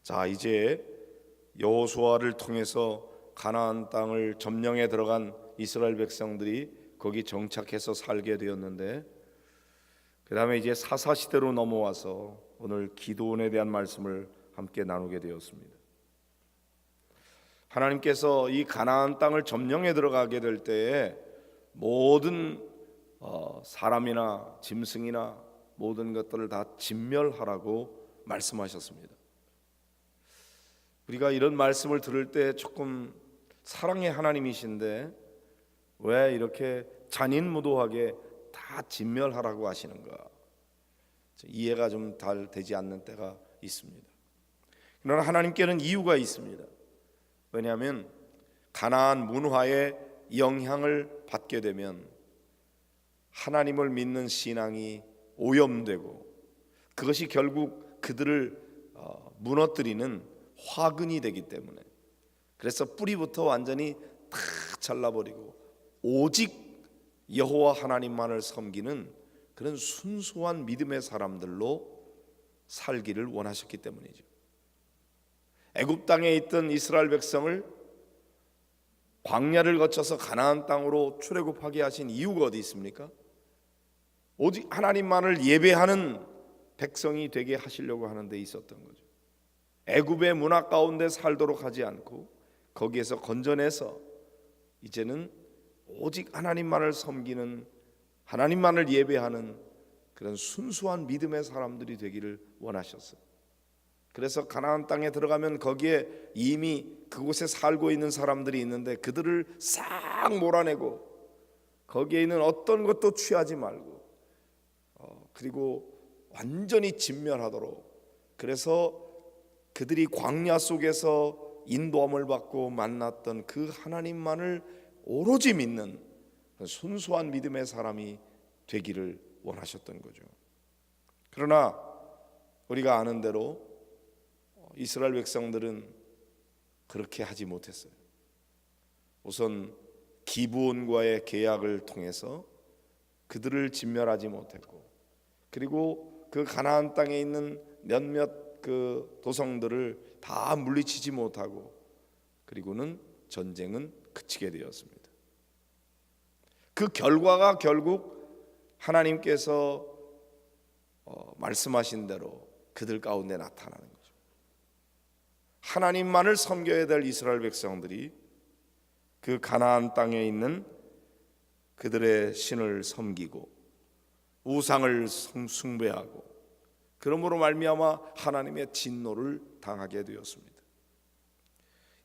자, 이제 여호수아를 통해서 가나안 땅을 점령해 들어간 이스라엘 백성들이 거기 정착해서 살게 되었는데, 그 다음에 이제 사사시대로 넘어와서 오늘 기드온에 대한 말씀을 함께 나누게 되었습니다. 하나님께서 이 가나안 땅을 점령해 들어가게 될 때에 모든 사람이나 짐승이나 모든 것들을 다 진멸하라고 말씀하셨습니다. 우리가 이런 말씀을 들을 때 조금 사랑의 하나님이신데 왜 이렇게 잔인무도하게 다 진멸하라고 하시는가, 이해가 좀 잘 되지 않는 때가 있습니다. 그러나 하나님께는 이유가 있습니다. 왜냐하면 가나안 문화의 영향을 받게 되면 하나님을 믿는 신앙이 오염되고 그것이 결국 그들을 무너뜨리는 화근이 되기 때문에, 그래서 뿌리부터 완전히 다 잘라버리고 오직 여호와 하나님만을 섬기는 그런 순수한 믿음의 사람들로 살기를 원하셨기 때문이죠. 애굽 땅에 있던 이스라엘 백성을 광야를 거쳐서 가나안 땅으로 출애굽하게 하신 이유가 어디 있습니까? 오직 하나님만을 예배하는 백성이 되게 하시려고 하는 데 있었던 거죠. 애굽의 문화 가운데 살도록 하지 않고 거기에서 건져내서 이제는 오직 하나님만을 섬기는, 하나님만을 예배하는 그런 순수한 믿음의 사람들이 되기를 원하셨어요. 그래서 가나안 땅에 들어가면 거기에 이미 그곳에 살고 있는 사람들이 있는데 그들을 싹 몰아내고 거기에 있는 어떤 것도 취하지 말고 그리고 완전히 진멸하도록, 그래서 그들이 광야 속에서 인도함을 받고 만났던 그 하나님만을 오로지 믿는 순수한 믿음의 사람이 되기를 원하셨던 거죠. 그러나 우리가 아는 대로 이스라엘 백성들은 그렇게 하지 못했어요. 우선 기브온과의 계약을 통해서 그들을 진멸하지 못했고, 그리고 그 가나안 땅에 있는 몇몇 그 도성들을 다 물리치지 못하고, 그리고는 전쟁은 그치게 되었습니다. 그 결과가 결국 하나님께서 말씀하신 대로 그들 가운데 나타나는 거죠. 하나님만을 섬겨야 될 이스라엘 백성들이 그 가나안 땅에 있는 그들의 신을 섬기고 우상을 숭배하고, 그러므로 말미암아 하나님의 진노를 당하게 되었습니다.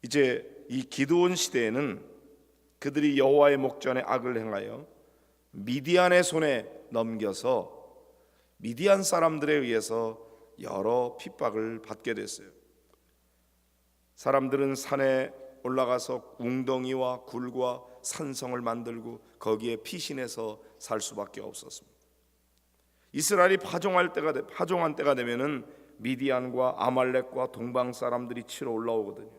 이제 이 기드온 시대에는 그들이 여호와의 목전에 악을 행하여 미디안의 손에 넘겨서 미디안 사람들에 의해서 여러 핍박을 받게 됐어요. 사람들은 산에 올라가서 웅덩이와 굴과 산성을 만들고 거기에 피신해서 살 수밖에 없었습니다. 이스라엘이 파종한 때가 되면은 미디안과 아말렉과 동방 사람들이 치러 올라오거든요.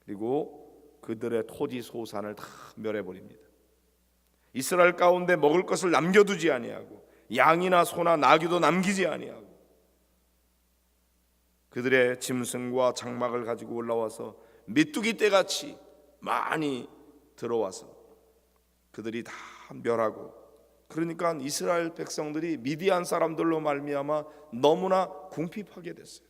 그리고 그들의 토지 소산을 다 멸해버립니다. 이스라엘 가운데 먹을 것을 남겨두지 아니하고 양이나 소나 나귀도 남기지 아니하고 그들의 짐승과 장막을 가지고 올라와서 메뚜기 떼같이 많이 들어와서 그들이 다 멸하고, 그러니까 이스라엘 백성들이 미디안 사람들로 말미암아 너무나 궁핍하게 됐어요.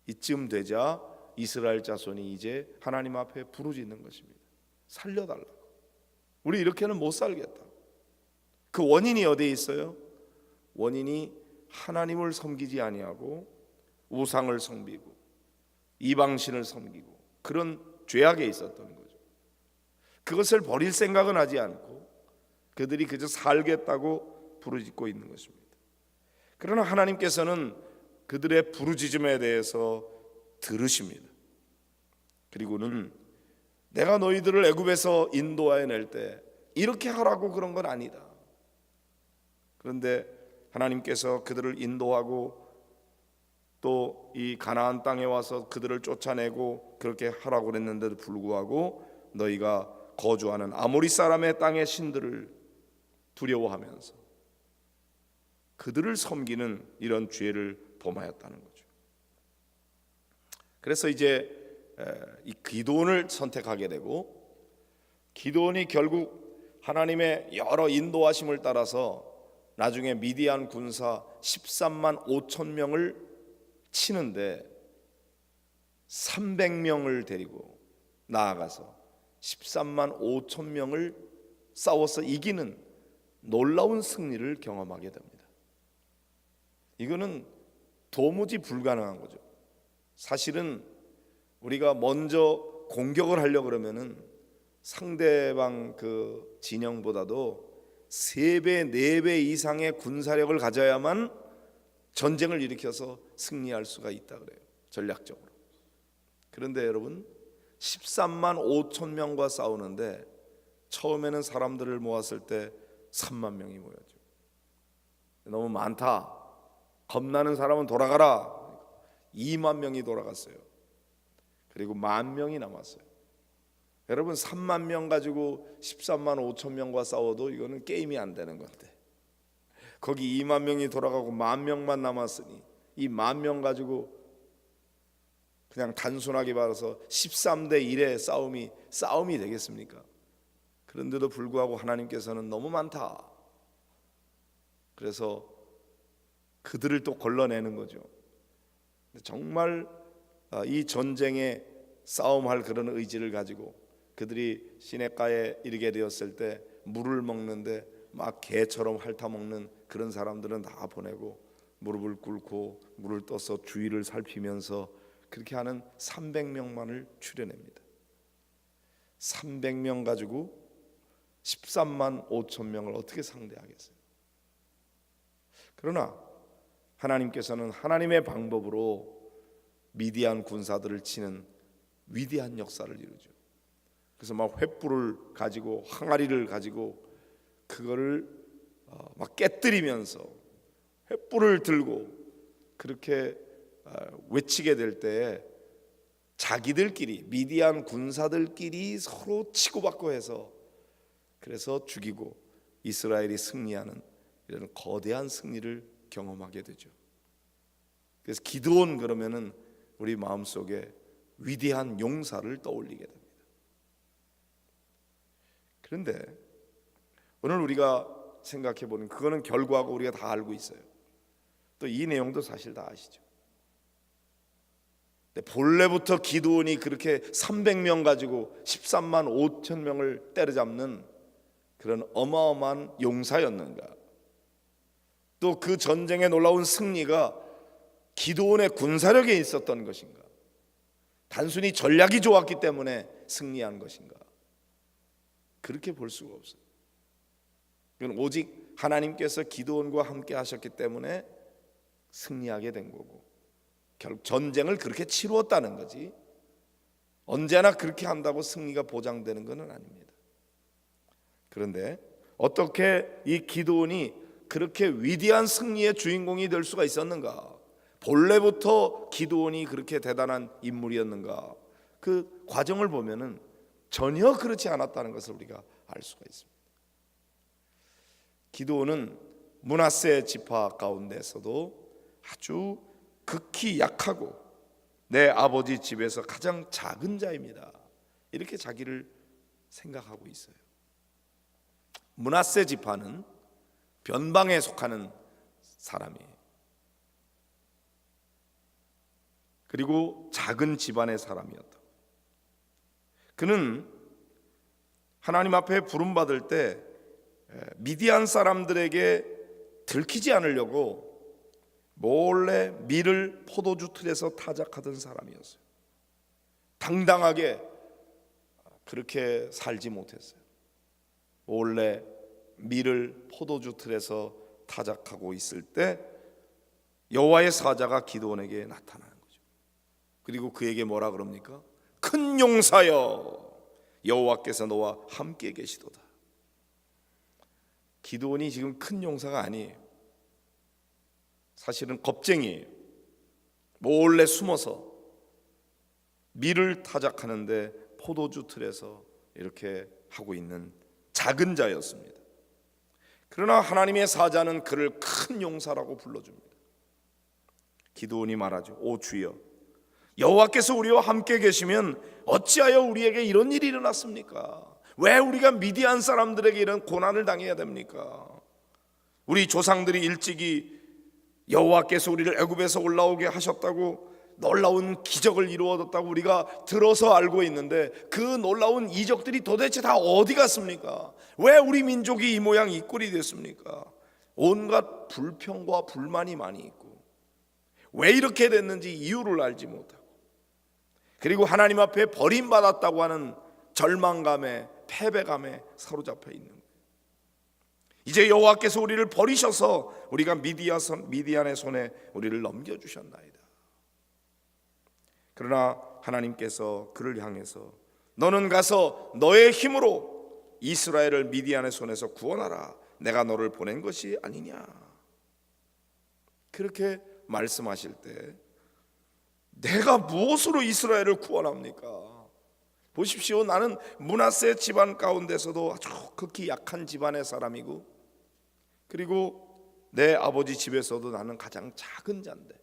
이쯤 되자 이스라엘 자손이 이제 하나님 앞에 부르짖는 것입니다. 살려달라고. 우리 이렇게는 못 살겠다. 그 원인이 어디에 있어요? 원인이 하나님을 섬기지 아니하고 우상을 섬기고 이방신을 섬기고 그런 죄악에 있었던 거죠. 그것을 버릴 생각은 하지 않고 그들이 그저 살겠다고 부르짖고 있는 것입니다. 그러나 하나님께서는 그들의 부르짖음에 대해서 들으십니다. 그리고는 내가 너희들을 애굽에서 인도하여 낼 때 이렇게 하라고 그런 건 아니다. 그런데 하나님께서 그들을 인도하고 또 이 가나안 땅에 와서 그들을 쫓아내고 그렇게 하라고 그랬는데도 불구하고 너희가 거주하는 아모리 사람의 땅의 신들을 두려워하면서 그들을 섬기는 이런 죄를 범하였다는 거죠. 그래서 이제 이 기드온을 선택하게 되고, 기드온이 결국 하나님의 여러 인도하심을 따라서 나중에 미디안 군사 13만 5천 명을 치는데 300명을 데리고 나아가서 13만 5천 명을 싸워서 이기는 놀라운 승리를 경험하게 됩니다. 이거는 도무지 불가능한 거죠. 사실은 우리가 먼저 공격을 하려고 그러면은 상대방 그 진영보다도 3배, 4배 이상의 군사력을 가져야만 전쟁을 일으켜서 승리할 수가 있다 그래요, 전략적으로. 그런데 여러분, 13만 5천 명과 싸우는데 처음에는 사람들을 모았을 때 3만 명이 모였죠. 너무 많다, 겁나는 사람은 돌아가라. 2만 명이 돌아갔어요. 그리고 1만 명이 남았어요. 여러분, 3만 명 가지고 13만 5천 명과 싸워도 이거는 게임이 안 되는 건데, 거기 2만 명이 돌아가고 1만 명만 남았으니 이 1만 명 가지고 그냥 단순하게 말해서 13대 1의 싸움이 되겠습니까? 그런데도 불구하고 하나님께서는 너무 많다, 그래서 그들을 또 걸러내는 거죠. 정말 이 전쟁에 싸움할 그런 의지를 가지고 그들이 시냇가에 이르게 되었을 때 물을 먹는데 막 개처럼 핥아먹는 그런 사람들은 다 보내고 무릎을 꿇고 물을 떠서 주위를 살피면서 그렇게 하는 300명만을 추려냅니다. 300명 가지고 13만 5천 명을 어떻게 상대하겠어요? 그러나 하나님께서는 하나님의 방법으로 미디안 군사들을 치는 위대한 역사를 이루죠. 그래서 막 횃불을 가지고 항아리를 가지고 그거를 막 깨뜨리면서 횃불을 들고 그렇게 외치게 될 때 자기들끼리, 미디안 군사들끼리 서로 치고받고 해서 그래서 죽이고 이스라엘이 승리하는 이런 거대한 승리를 경험하게 되죠. 그래서 기드온 그러면은 우리 마음속에 위대한 용사를 떠올리게 됩니다. 그런데 오늘 우리가 생각해 보는 그거는 결과고 우리가 다 알고 있어요. 또 이 내용도 사실 다 아시죠. 근데 본래부터 기드온이 그렇게 300명 가지고 13만 5천 명을 때려잡는 그런 어마어마한 용사였는가? 또 그 전쟁의 놀라운 승리가 기드온의 군사력에 있었던 것인가? 단순히 전략이 좋았기 때문에 승리한 것인가? 그렇게 볼 수가 없어요. 이건 오직 하나님께서 기드온과 함께 하셨기 때문에 승리하게 된 거고, 결국 전쟁을 그렇게 치루었다는 거지 언제나 그렇게 한다고 승리가 보장되는 것은 아닙니다. 그런데 어떻게 이 기드온이 그렇게 위대한 승리의 주인공이 될 수가 있었는가? 본래부터 기드온이 그렇게 대단한 인물이었는가? 그 과정을 보면은 전혀 그렇지 않았다는 것을 우리가 알 수가 있습니다. 기드온은 므낫세 지파 가운데서도 아주 극히 약하고 내 아버지 집에서 가장 작은 자입니다, 이렇게 자기를 생각하고 있어요. 므낫세 지파는 변방에 속하는 사람이에요. 그리고 작은 집안의 사람이었다. 그는 하나님 앞에 부름받을 때 미디안 사람들에게 들키지 않으려고 몰래 밀을 포도주 틀에서 타작하던 사람이었어요. 당당하게 그렇게 살지 못했어요. 몰래 밀을 포도주 틀에서 타작하고 있을 때 여호와의 사자가 기드온에게 나타나는 거죠. 그리고 그에게 뭐라 그럽니까? 큰 용사여, 여호와께서 너와 함께 계시도다. 기드온이 지금 큰 용사가 아니에요. 사실은 겁쟁이에요. 몰래 숨어서 밀을 타작하는데 포도주 틀에서 이렇게 하고 있는 작은 자였습니다. 그러나 하나님의 사자는 그를 큰 용사라고 불러줍니다. 기드온이 말하죠. 오 주여, 여호와께서 우리와 함께 계시면 어찌하여 우리에게 이런 일이 일어났습니까? 왜 우리가 미디안 사람들에게 이런 고난을 당해야 됩니까? 우리 조상들이 일찍이 여호와께서 우리를 애굽에서 올라오게 하셨다고 놀라운 기적을 이루어졌다고 우리가 들어서 알고 있는데, 그 놀라운 이적들이 도대체 다 어디 갔습니까? 왜 우리 민족이 이 모양 이 꼴이 됐습니까? 온갖 불평과 불만이 많이 있고, 왜 이렇게 됐는지 이유를 알지 못하고, 그리고 하나님 앞에 버림받았다고 하는 절망감에, 패배감에 사로잡혀 있는 거예요. 이제 여호와께서 우리를 버리셔서 우리가 미디안의 손에 우리를 넘겨주셨나이다. 그러나 하나님께서 그를 향해서 너는 가서 너의 힘으로 이스라엘을 미디안의 손에서 구원하라, 내가 너를 보낸 것이 아니냐, 그렇게 말씀하실 때 내가 무엇으로 이스라엘을 구원합니까? 보십시오, 나는 므낫세 집안 가운데서도 아주 극히 약한 집안의 사람이고, 그리고 내 아버지 집에서도 나는 가장 작은 자인데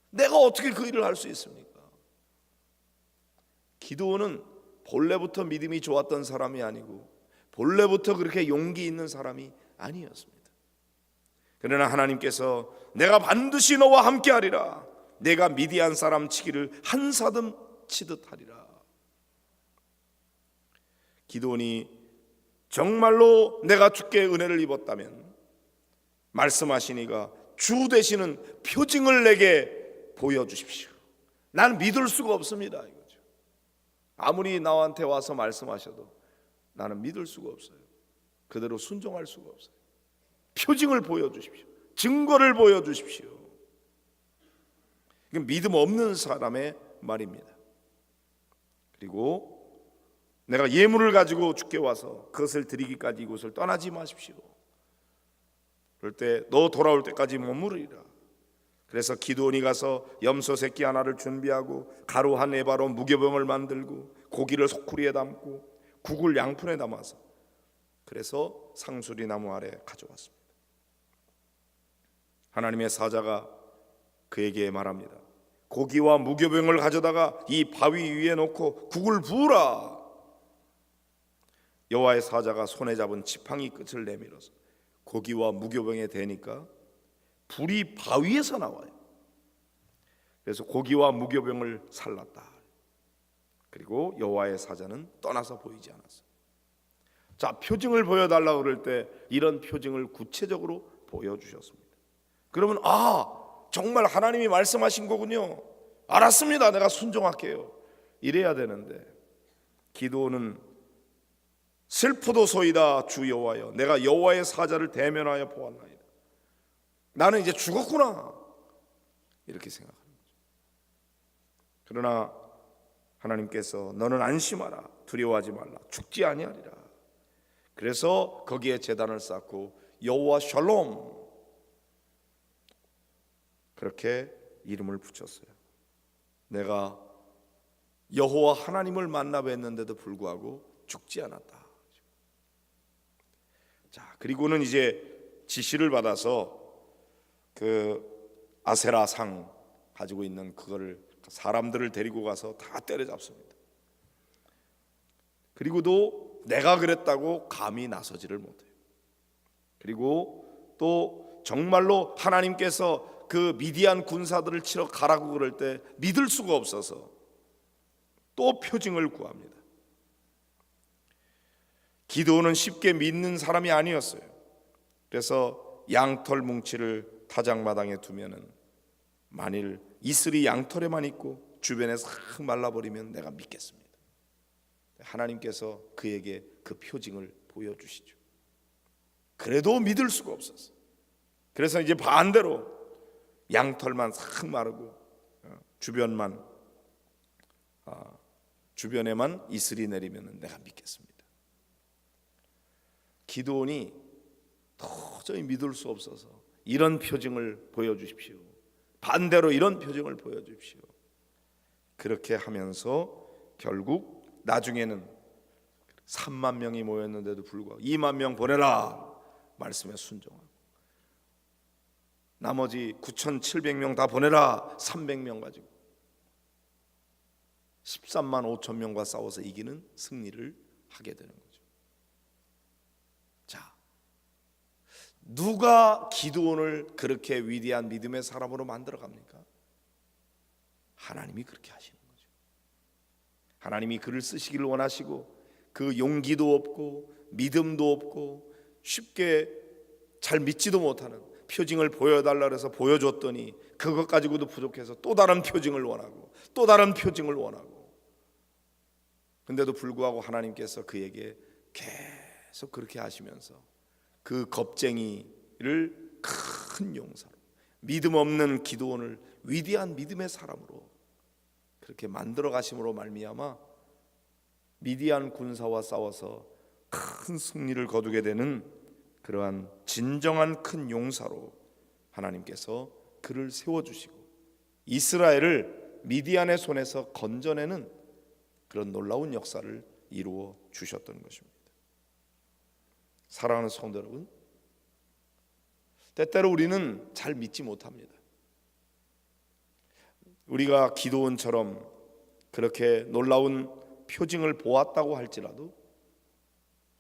내가 어떻게 그 일을 할 수 있습니까? 기드온은 본래부터 믿음이 좋았던 사람이 아니고 본래부터 그렇게 용기 있는 사람이 아니었습니다. 그러나 하나님께서 내가 반드시 너와 함께 하리라, 내가 미디안 사람 치기를 한 사람 치듯 하리라. 기드온이 정말로 내가 주께 은혜를 입었다면 말씀하시니가 주 되시는 표징을 내게 보여주십시오. 난 믿을 수가 없습니다, 이거죠. 아무리 나한테 와서 말씀하셔도 나는 믿을 수가 없어요. 그대로 순종할 수가 없어요. 표징을 보여주십시오. 증거를 보여주십시오. 이건 믿음 없는 사람의 말입니다. 그리고 내가 예물을 가지고 주께 와서 그것을 드리기까지 이곳을 떠나지 마십시오. 그럴 때 너 돌아올 때까지 머무르리라. 그래서 기드온이 가서 염소 새끼 하나를 준비하고 가루 한 에바로 무교병을 만들고 고기를 소쿠리에 담고 국을 양푼에 담아서 그래서 상수리 나무 아래 가져왔습니다. 하나님의 사자가 그에게 말합니다. 고기와 무교병을 가져다가 이 바위 위에 놓고 국을 부으라. 여호와의 사자가 손에 잡은 지팡이 끝을 내밀어서 고기와 무교병에 대니까 불이 바위에서 나와요. 그래서 고기와 무교병을 살랐다. 그리고 여호와의 사자는 떠나서 보이지 않았어요. 자, 표징을 보여달라고 그럴 때 이런 표징을 구체적으로 보여주셨습니다. 그러면 정말 하나님이 말씀하신 거군요. 알았습니다, 내가 순종할게요, 이래야 되는데, 기드온은 슬프도소이다 주 여호와여, 내가 여호와의 사자를 대면하여 보았나이다. 나는 이제 죽었구나, 이렇게 생각하는 거죠. 그러나 하나님께서 너는 안심하라, 두려워하지 말라, 죽지 아니하리라. 그래서 거기에 제단을 쌓고 여호와 샬롬, 그렇게 이름을 붙였어요. 내가 여호와 하나님을 만나 뵀는데도 불구하고 죽지 않았다. 자, 그리고는 이제 지시를 받아서 그 아세라 상 가지고 있는 그거를 사람들을 데리고 가서 다 때려잡습니다. 그리고도 내가 그랬다고 감히 나서지를 못해요. 그리고 또 정말로 하나님께서 그 미디안 군사들을 치러 가라고 그럴 때 믿을 수가 없어서 또 표징을 구합니다. 기드온은 쉽게 믿는 사람이 아니었어요. 그래서 양털 뭉치를 타작마당에 두면은 만일 이슬이 양털에만 있고 주변에 싹 말라버리면 내가 믿겠습니다. 하나님께서 그에게 그 표징을 보여주시죠. 그래도 믿을 수가 없었어요. 그래서 이제 반대로 양털만 싹 마르고 주변에만 이슬이 내리면 내가 믿겠습니다. 기드온이 도저히 믿을 수 없어서 이런 표징을 보여주십시오, 반대로 이런 표징을 보여주십시오, 그렇게 하면서 결국 나중에는 3만 명이 모였는데도 불구하고 2만 명 보내라 말씀에 순종하고, 나머지 9,700명 다 보내라 300명 가지고 13만 5천 명과 싸워서 이기는 승리를 하게 되는 거죠. 자, 누가 기드온을 그렇게 위대한 믿음의 사람으로 만들어 갑니까? 하나님이 그렇게 하시는 거죠. 하나님이 그를 쓰시기를 원하시고, 그 용기도 없고 믿음도 없고 쉽게 잘 믿지도 못하는 표징을 보여달라 해서 보여줬더니 그것 가지고도 부족해서 또 다른 표징을 원하고 또 다른 표징을 원하고, 근데도 불구하고 하나님께서 그에게 계속 그렇게 하시면서 그 겁쟁이를 큰 용사로, 믿음 없는 기드온을 위대한 믿음의 사람으로 그렇게 만들어 가심으로 말미암아 미디안 군사와 싸워서 큰 승리를 거두게 되는 그러한 진정한 큰 용사로 하나님께서 그를 세워주시고 이스라엘을 미디안의 손에서 건져내는 그런 놀라운 역사를 이루어 주셨던 것입니다. 사랑하는 성도 여러분, 때때로 우리는 잘 믿지 못합니다. 우리가 기드온처럼 그렇게 놀라운 표징을 보았다고 할지라도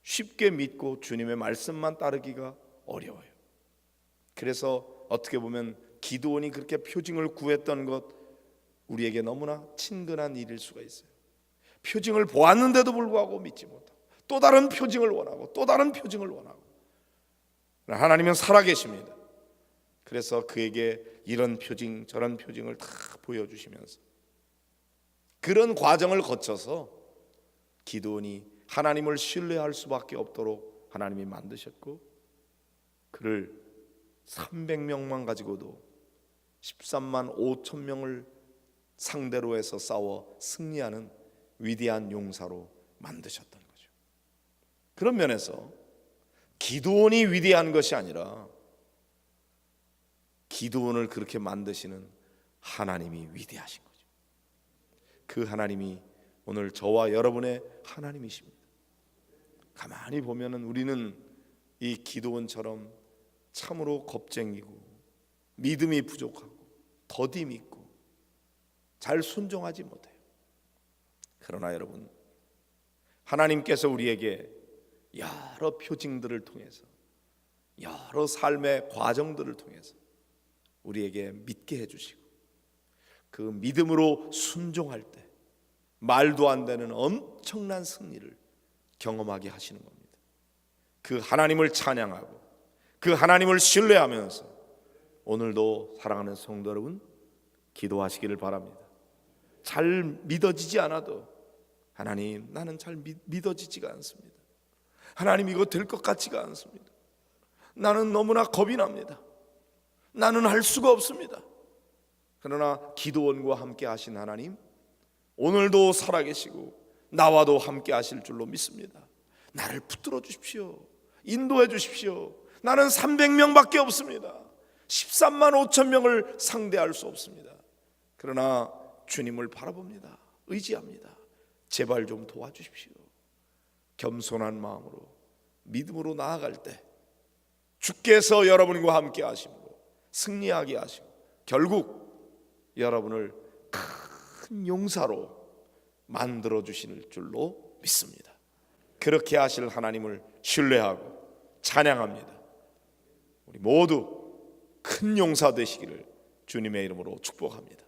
쉽게 믿고 주님의 말씀만 따르기가 어려워요. 그래서 어떻게 보면 기드온이 그렇게 표징을 구했던 것, 우리에게 너무나 친근한 일일 수가 있어요. 표징을 보았는데도 불구하고 믿지 못하고 또 다른 표징을 원하고 또 다른 표징을 원하고, 하나님은 살아계십니다. 그래서 그에게 이런 표징 저런 표징을 다 보여주시면서 그런 과정을 거쳐서 기드온이 하나님을 신뢰할 수밖에 없도록 하나님이 만드셨고, 그를 300명만 가지고도 13만 5천 명을 상대로 해서 싸워 승리하는 위대한 용사로 만드셨던 거죠. 그런 면에서 기드온이 위대한 것이 아니라 기드온을 그렇게 만드시는 하나님이 위대하신 거죠. 그 하나님이 오늘 저와 여러분의 하나님이십니다. 가만히 보면은 우리는 이 기드온처럼 참으로 겁쟁이고 믿음이 부족하고 더디 믿고 잘 순종하지 못해요. 그러나 여러분, 하나님께서 우리에게 여러 표징들을 통해서 여러 삶의 과정들을 통해서 우리에게 믿게 해주시고 그 믿음으로 순종할 때 말도 안 되는 엄청난 승리를 경험하게 하시는 겁니다. 그 하나님을 찬양하고 그 하나님을 신뢰하면서 오늘도 사랑하는 성도 여러분, 기도하시기를 바랍니다. 잘 믿어지지 않아도 하나님, 나는 잘 믿어지지가 않습니다. 하나님, 이거 될 것 같지가 않습니다. 나는 너무나 겁이 납니다. 나는 할 수가 없습니다. 그러나 기드온과 함께 하신 하나님, 오늘도 살아계시고 나와도 함께 하실 줄로 믿습니다. 나를 붙들어 주십시오. 인도해 주십시오. 나는 300명밖에 없습니다. 13만 5천 명을 상대할 수 없습니다. 그러나 주님을 바라봅니다. 의지합니다. 제발 좀 도와주십시오. 겸손한 마음으로 믿음으로 나아갈 때 주께서 여러분과 함께 하심으로 승리하게 하시고 결국 여러분을 큰 용사로 만들어 주실 줄로 믿습니다. 그렇게 하실 하나님을 신뢰하고 찬양합니다. 우리 모두 큰 용사 되시기를 주님의 이름으로 축복합니다.